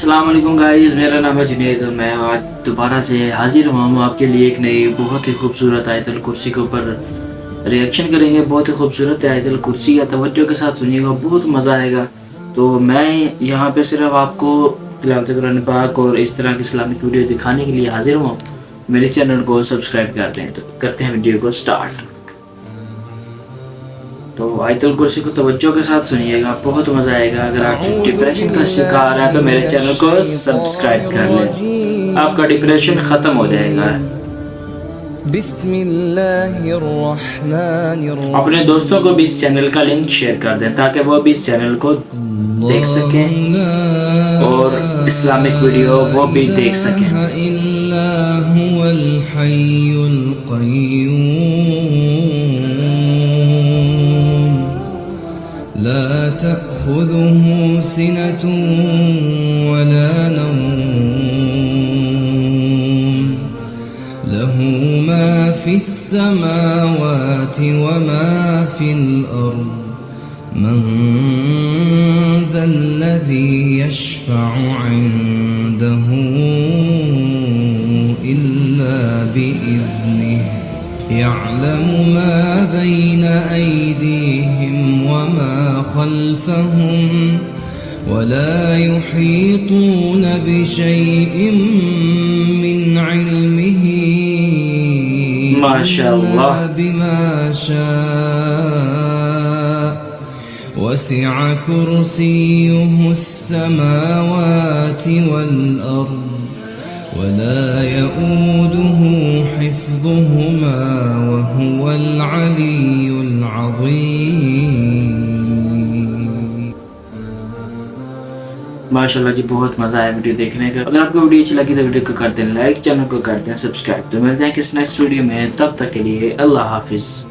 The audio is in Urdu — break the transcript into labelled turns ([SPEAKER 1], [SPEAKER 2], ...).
[SPEAKER 1] السلام علیکم گائز، میرا نام ہے جنید اور میں آج دوبارہ سے حاضر ہوا ہوں آپ کے لیے ایک نئی بہت ہی خوبصورت آیت الکرسی کے اوپر ریئیکشن کریں گے۔ بہت ہی خوبصورت آیت الکرسی ہے، توجہ کے ساتھ سنیے گا، بہت مزہ آئے گا۔ تو میں یہاں پہ صرف آپ کو تلاوت قرآن پاک اور اس طرح کی اسلامک ویڈیو دکھانے کے لیے حاضر ہوں۔ میرے چینل کو سبسکرائب کر دیں۔ تو کرتے ہیں ویڈیو کو سٹارٹ۔ تو آیت الکرسی کو توجہ کے ساتھ سنیے گا، بہت مزہ آئے گا۔ اگر آپ ڈپریشن کا شکار ہے تو میرے چینل کو سبسکرائب کر لیں، آپ کا ڈپریشن ختم ہو جائے گا۔
[SPEAKER 2] بسم اللہ الرحمن الرحیم۔
[SPEAKER 1] اپنے دوستوں کو بھی اس چینل کا لنک شیئر کر دیں تاکہ وہ بھی اس چینل کو دیکھ سکیں اور اسلامک ویڈیو وہ بھی دیکھ سکیں۔
[SPEAKER 2] اللہ هو الحی القیوم لا تأخذه سنة ولا نوم له ما في السماوات وما في الأرض من ذا الذي يشفع عنده إلا بإذنه يعلم ما بين أيديهم وما خلفهم ولا يحيطون بشيء من علمه
[SPEAKER 1] ما شاء الله
[SPEAKER 2] بما شاء وسع كرسيه السماوات والأرض ولا يؤوده حفظهما وهو العلي العظيم۔
[SPEAKER 1] ماشاءاللہ جی، بہت مزہ آیا ویڈیو دیکھنے کا۔ اگر آپ کو ویڈیو اچھی لگی تو ویڈیو کو کر دیں لائک، چینل کو کر دیں سبسکرائب۔ تو ملتے ہیں کس نیکسٹ ویڈیو میں، تب تک کے لیے اللہ حافظ۔